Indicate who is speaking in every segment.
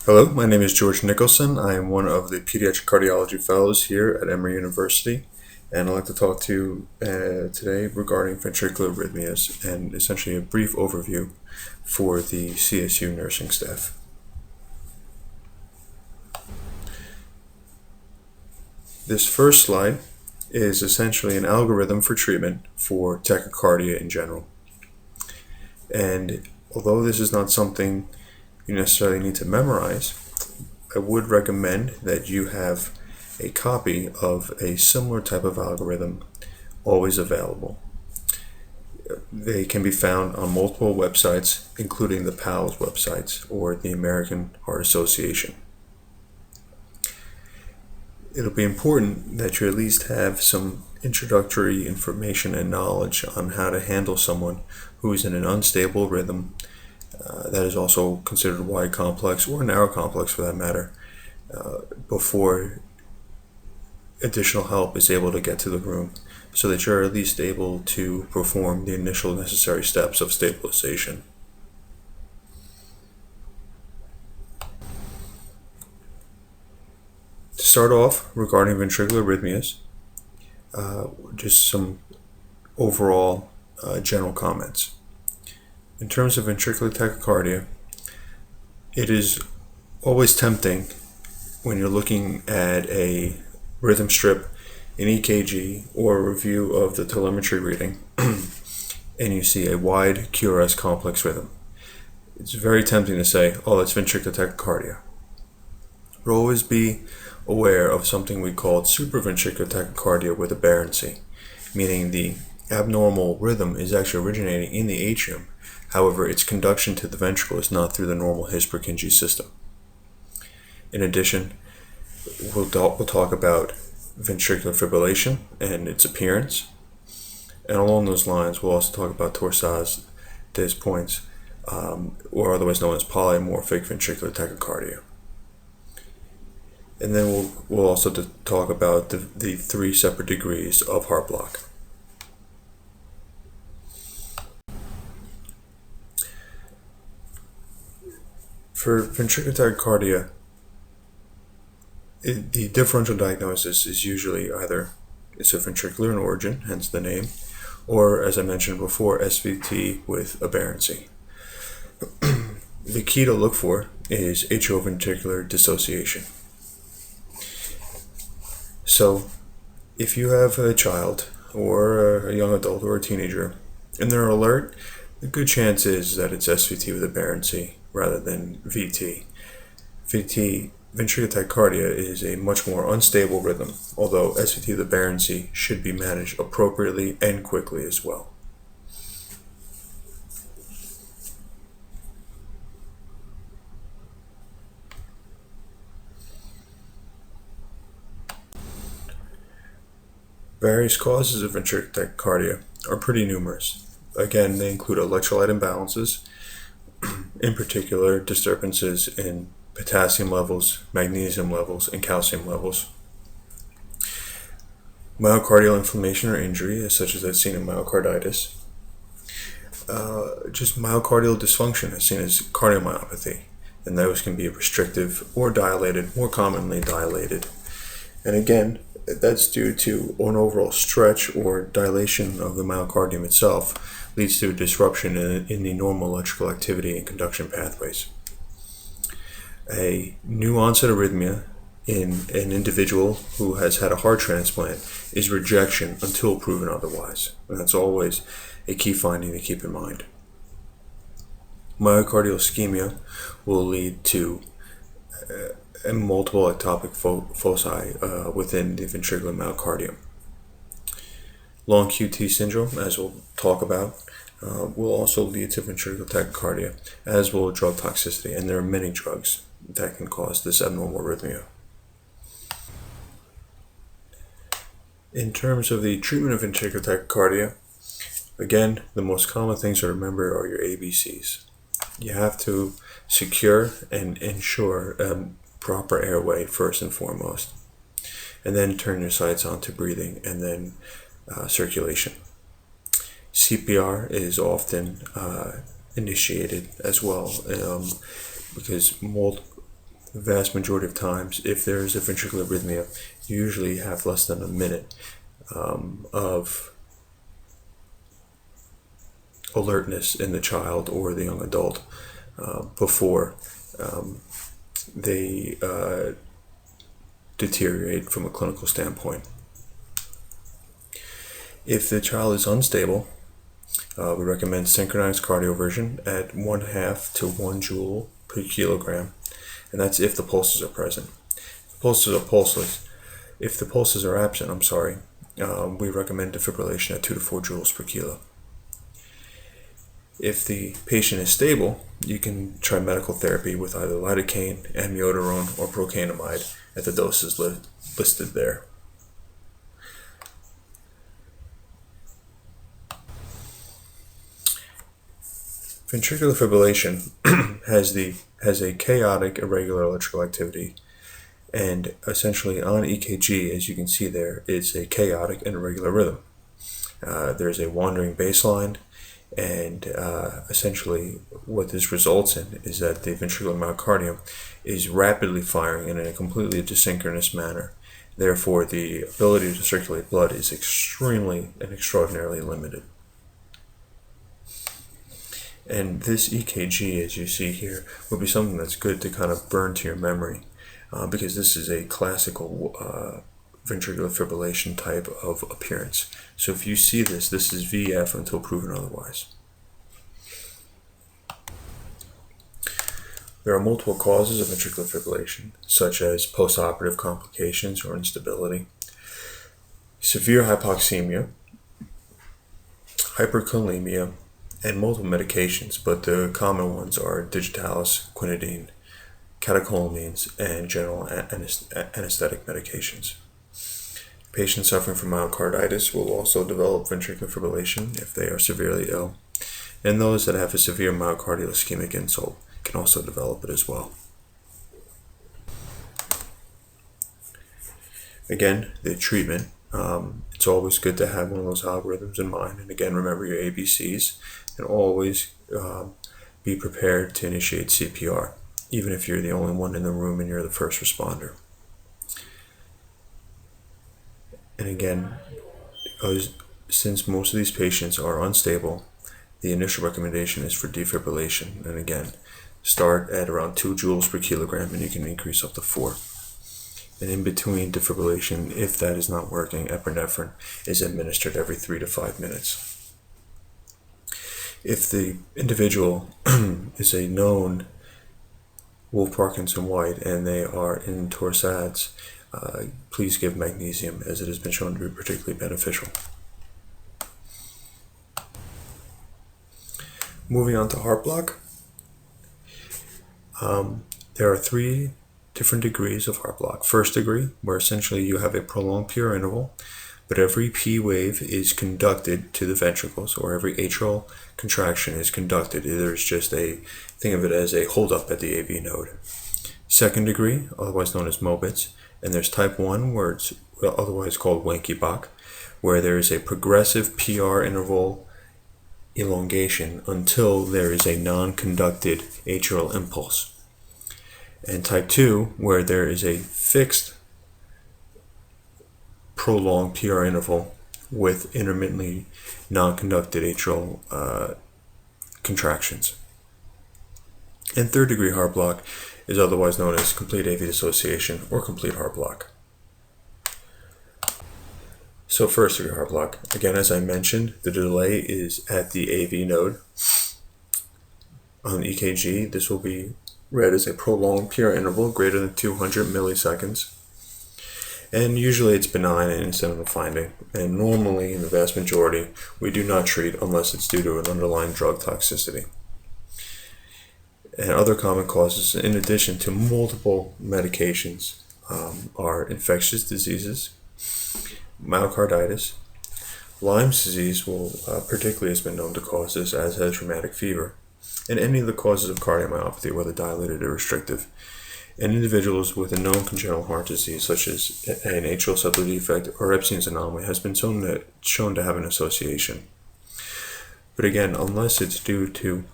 Speaker 1: Hello, my name is George Nicholson. I am one of the pediatric cardiology fellows here at Emory University, and I'd like to talk to you today regarding ventricular arrhythmias and essentially a brief overview for the CSU nursing staff. This first slide is essentially an algorithm for treatment for tachycardia in general. And although this is not something you necessarily need to memorize, I would recommend that you have a copy of a similar type of algorithm always available. They can be found on multiple websites, including the PALS websites or the American Heart Association. It'll be important that you at least have some introductory information and knowledge on how to handle someone who is in an unstable rhythm that is also considered wide complex or narrow complex for that matter, before additional help is able to get to the room, so that you're at least able to perform the initial necessary steps of stabilization. To start off, regarding ventricular arrhythmias, just some overall general comments. In terms of ventricular tachycardia, it is always tempting when you're looking at a rhythm strip, an EKG, or a review of the telemetry reading, and you see a wide QRS complex rhythm. It's very tempting to say, oh, that's ventricular tachycardia. But always be aware of something we call supraventricular tachycardia with aberrancy, meaning the abnormal rhythm is actually originating in the atrium. However, its conduction to the ventricle is not through the normal His-Purkinje system. In addition, we'll talk about ventricular fibrillation and its appearance. And along those lines, we'll also talk about torsades des points, or otherwise known as polymorphic ventricular tachycardia. And then we'll also talk about the three separate degrees of heart block. For ventricular tachycardia, the differential diagnosis is usually either it's a ventricular in origin, hence the name, or, as I mentioned before, SVT with aberrancy. The key to look for is atrioventricular dissociation. So, if you have a child or a young adult or a teenager and they're alert, the good chance is that it's SVT with aberrancy rather than VT. Ventricular tachycardia, is a much more unstable rhythm, although SVT with aberrancy should be managed appropriately and quickly as well. Various causes of ventricular tachycardia are pretty numerous. Again, they include electrolyte imbalances, in particular disturbances in potassium levels, magnesium levels, and calcium levels. Myocardial inflammation or injury, such as that's seen in myocarditis. Just myocardial dysfunction, as seen as cardiomyopathy, and those can be restrictive or dilated, more commonly dilated. And again, that's due to an overall stretch or dilation of the myocardium itself, leads to a disruption in the normal electrical activity and conduction pathways. A new onset arrhythmia in an individual who has had a heart transplant is rejection until proven otherwise. And that's always a key finding to keep in mind. Myocardial ischemia will lead to multiple ectopic foci within the ventricular myocardium. Long QT syndrome, as we'll talk about, will also lead to ventricular tachycardia, as will drug toxicity, and there are many drugs that can cause this abnormal arrhythmia. In terms of the treatment of ventricular tachycardia, again, the most common things to remember are your ABCs. You have to secure and ensure proper airway first and foremost, and then turn your sights on to breathing and then circulation. CPR is often initiated as well, because the vast majority of times, if there is a ventricular arrhythmia, you usually have less than a minute of alertness in the child or the young adult before they deteriorate from a clinical standpoint. If the child is unstable, we recommend synchronized cardioversion at 1/2 to 1 joule per kilogram, and that's if the pulses are present. If the pulses are absent, we recommend defibrillation at 2 to 4 joules per kilo. If the patient is stable, you can try medical therapy with either lidocaine, amiodarone, or procainamide at the doses listed there. Ventricular fibrillation has a chaotic, irregular electrical activity, and essentially on EKG, as you can see there, it's a chaotic and irregular rhythm. There's a wandering baseline, and essentially what this results in is that the ventricular myocardium is rapidly firing in a completely desynchronous manner. Therefore, the ability to circulate blood is extremely and extraordinarily limited. And this EKG, as you see here, would be something that's good to kind of burn to your memory, because this is a classical ventricular fibrillation type of appearance. So if you see this is VF until proven otherwise. There are multiple causes of ventricular fibrillation, such as postoperative complications or instability, severe hypoxemia, hyperkalemia, and multiple medications, but the common ones are digitalis, quinidine, catecholamines, and general anesthetic medications. Patients suffering from myocarditis will also develop ventricular fibrillation if they are severely ill, and those that have a severe myocardial ischemic insult can also develop it as well. Again, the treatment, it's always good to have one of those algorithms in mind, and again, remember your ABCs, and always be prepared to initiate CPR, even if you're the only one in the room and you're the first responder. And again, since most of these patients are unstable, the initial recommendation is for defibrillation. And again, start at around 2 joules per kilogram, and you can increase up to 4. And in between defibrillation, if that is not working, epinephrine is administered every 3 to 5 minutes. If the individual is a known Wolff-Parkinson-White and they are in torsades, please give magnesium, as it has been shown to be particularly beneficial. Moving on to heart block. There are 3 different degrees of heart block. First degree, where essentially you have a prolonged pure interval, but every P wave is conducted to the ventricles, or every atrial contraction is conducted. There's just think of it as a holdup at the AV node. Second degree, otherwise known as Mobitz, and there's type 1, where it's otherwise called Wenckebach, where there is a progressive PR interval elongation until there is a non-conducted atrial impulse. And type 2, where there is a fixed prolonged PR interval with intermittently non-conducted atrial contractions. And third degree heart block is otherwise known as complete AV dissociation or complete heart block. So first degree heart block, again, as I mentioned, the delay is at the AV node. On EKG, this will be read as a prolonged PR interval greater than 200 milliseconds. And usually it's benign and incidental finding. And normally, in the vast majority, we do not treat unless it's due to an underlying drug toxicity. And other common causes, in addition to multiple medications, are infectious diseases, myocarditis, Lyme's disease particularly has been known to cause this, as has rheumatic fever, and any of the causes of cardiomyopathy, whether dilated or restrictive. And individuals with a known congenital heart disease, such as an atrial septal defect or Epstein's anomaly, has been shown to have an association. But again, unless it's due to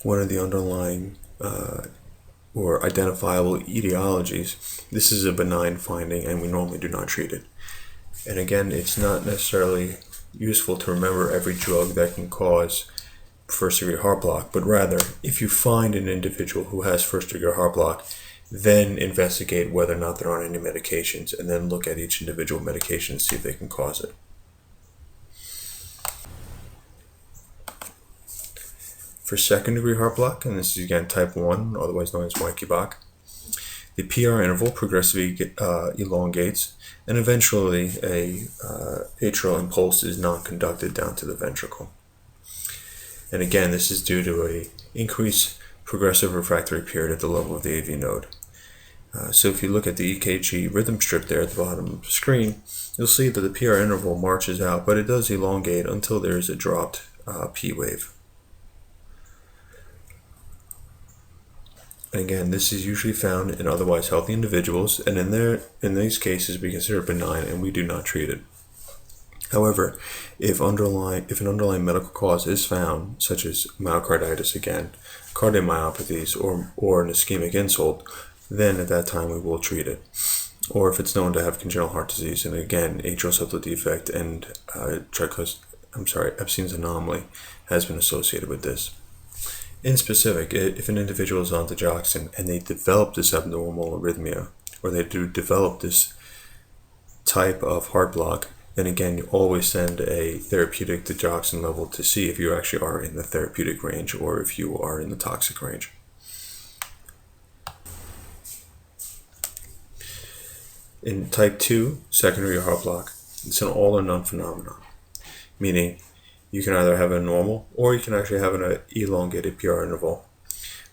Speaker 1: one of the underlying or identifiable etiologies, this is a benign finding and we normally do not treat it. And again, it's not necessarily useful to remember every drug that can cause first-degree heart block, but rather, if you find an individual who has first-degree heart block, then investigate whether or not they're on any medications, and then look at each individual medication and see if they can cause it. For second-degree heart block, and this is again type 1, otherwise known as Wenckebach, the PR interval progressively elongates, and eventually a atrial impulse is non-conducted down to the ventricle. And again, this is due to an increased progressive refractory period at the level of the AV node. So if you look at the EKG rhythm strip there at the bottom of the screen, you'll see that the PR interval marches out, but it does elongate until there is a dropped P wave. And again, this is usually found in otherwise healthy individuals, and in these cases we consider it benign and we do not treat it. However, if an underlying medical cause is found, such as myocarditis again, cardiomyopathies, or an ischemic insult, then at that time we will treat it. Or if it's known to have congenital heart disease, and again, atrial septal defect and Epstein's anomaly has been associated with this. In specific, if an individual is on digoxin and they develop this abnormal arrhythmia, or they do develop this type of heart block, then again, you always send a therapeutic digoxin level to see if you actually are in the therapeutic range or if you are in the toxic range. In type 2, secondary heart block, it's an all or none phenomenon, meaning you can either have a normal or you can actually have an elongated PR interval,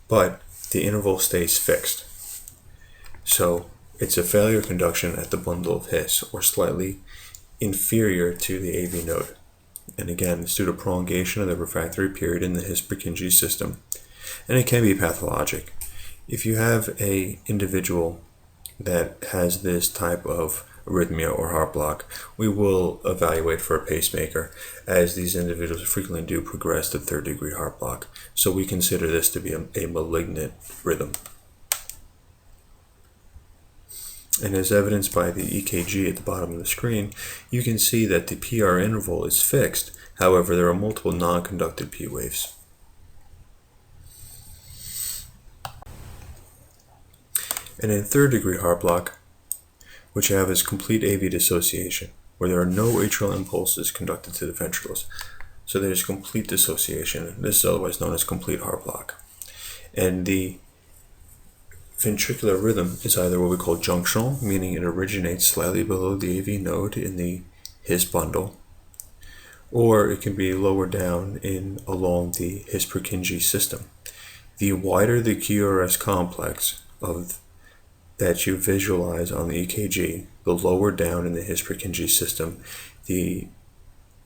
Speaker 1: but the interval stays fixed. So it's a failure of conduction at the bundle of His, or slightly inferior to the AV node. And again, it's due to prolongation of the refractory period in the His-Purkinje system, and it can be pathologic. If you have an individual that has this type of arrhythmia or heart block, we will evaluate for a pacemaker, as these individuals frequently do progress to third-degree heart block. So we consider this to be a malignant rhythm. And as evidenced by the EKG at the bottom of the screen, you can see that the PR interval is fixed. However, there are multiple non-conducted P waves. And in third-degree heart block, what you have is complete AV dissociation, where there are no atrial impulses conducted to the ventricles. So there's complete dissociation. This is otherwise known as complete heart block. And the ventricular rhythm is either what we call junctional, meaning it originates slightly below the AV node in the His bundle, or it can be lower down along the His-Purkinje system. The wider the QRS complex that you visualize on the EKG, the lower down in the His-Purkinje system the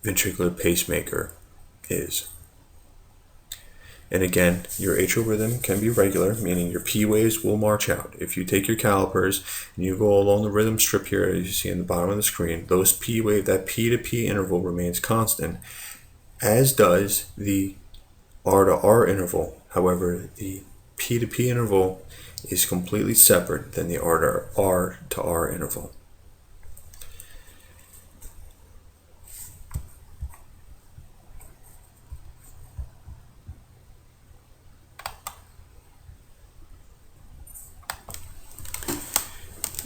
Speaker 1: ventricular pacemaker is. And again, your atrial rhythm can be regular, meaning your P waves will march out. If you take your calipers and you go along the rhythm strip here, as you see in the bottom of the screen, that P to P interval remains constant, as does the R to R interval. However, the P to P interval is completely separate than the R to R interval.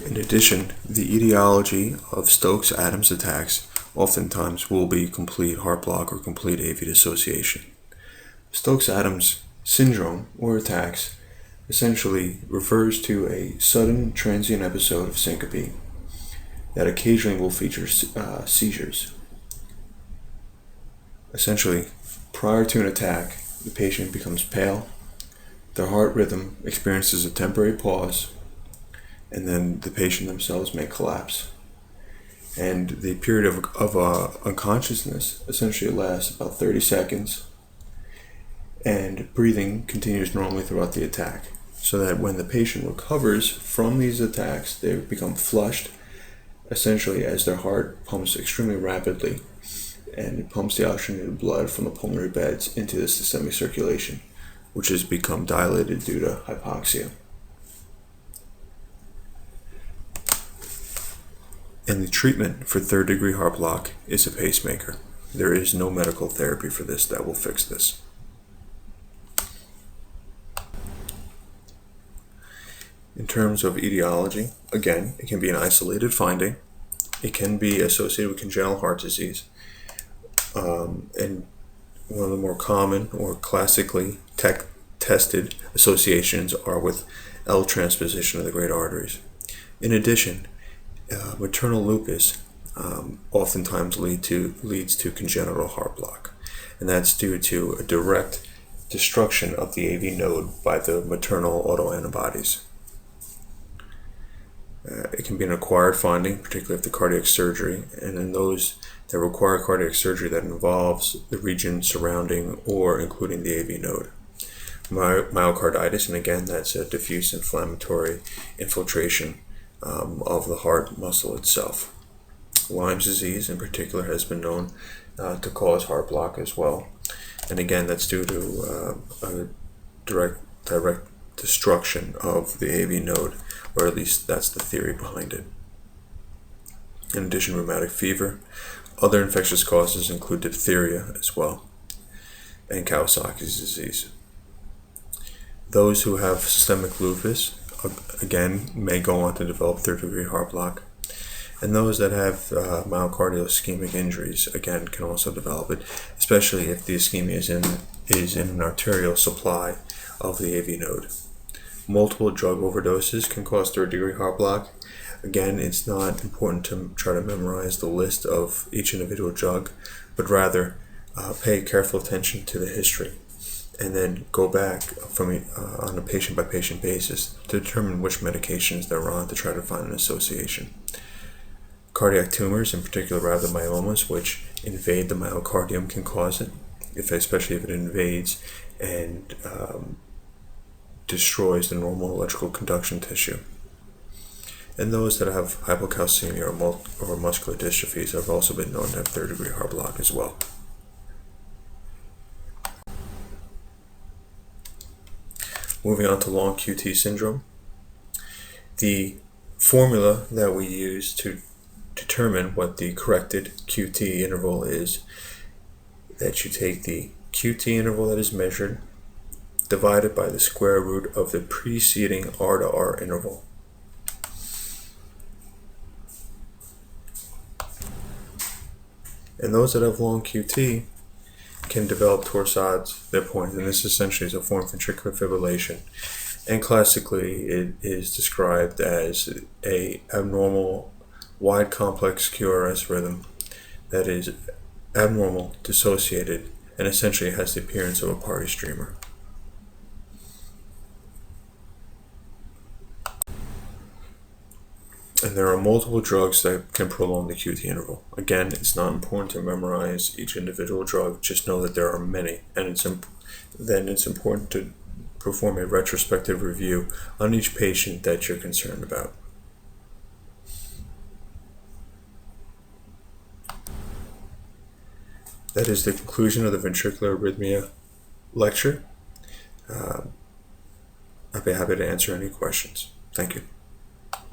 Speaker 1: In addition, the etiology of Stokes-Adams attacks oftentimes will be complete heart block or complete AV dissociation. Stokes-Adams syndrome or attacks essentially refers to a sudden transient episode of syncope that occasionally will feature seizures. Essentially, prior to an attack, the patient becomes pale, their heart rhythm experiences a temporary pause, and then the patient themselves may collapse. And the period of unconsciousness essentially lasts about 30 seconds, and breathing continues normally throughout the attack, so that when the patient recovers from these attacks, they become flushed, essentially as their heart pumps extremely rapidly, and it pumps the oxygenated blood from the pulmonary beds into the systemic circulation, which has become dilated due to hypoxia. And the treatment for third-degree heart block is a pacemaker. There is no medical therapy for this that will fix this. In terms of etiology, again, it can be an isolated finding. It can be associated with congenital heart disease. And one of the more common or classically tested associations are with L transposition of the great arteries. In addition, maternal lupus oftentimes leads to congenital heart block, and that's due to a direct destruction of the AV node by the maternal autoantibodies. It can be an acquired finding, particularly after cardiac surgery, and in those that require cardiac surgery that involves the region surrounding or including the AV node. Myocarditis, and again, that's a diffuse inflammatory infiltration of the heart muscle itself. Lyme's disease, in particular, has been known to cause heart block as well, and again, that's due to a direct destruction of the AV node, or at least that's the theory behind it. In addition, rheumatic fever. Other infectious causes include diphtheria as well, and Kawasaki's disease. Those who have systemic lupus, again, may go on to develop third-degree heart block. And those that have myocardial ischemic injuries, again, can also develop it, especially if the ischemia is in an arterial supply of the AV node. Multiple drug overdoses can cause third-degree heart block. Again, it's not important to try to memorize the list of each individual drug, but rather pay careful attention to the history, and then go back on a patient-by-patient basis to determine which medications they're on to try to find an association. Cardiac tumors, in particular rhabdomyomas, which invade the myocardium, can cause it, especially if it invades and destroys the normal electrical conduction tissue. And those that have hypocalcemia or muscular dystrophies have also been known to have third-degree heart block as well. Moving on to long QT syndrome. The formula that we use to determine what the corrected QT interval is, that you take the QT interval that is measured divided by the square root of the preceding R to R interval. And those that have long QT can develop torsades of their point, and this essentially is a form of ventricular fibrillation. And classically, it is described as a abnormal wide complex QRS rhythm that is abnormal, dissociated, and essentially has the appearance of a party streamer. And there are multiple drugs that can prolong the QT interval. Again, it's not important to memorize each individual drug, just know that there are many, and then it's important to perform a retrospective review on each patient that you're concerned about. That is the conclusion of the Ventricular Arrhythmia lecture. I'd be happy to answer any questions. Thank you.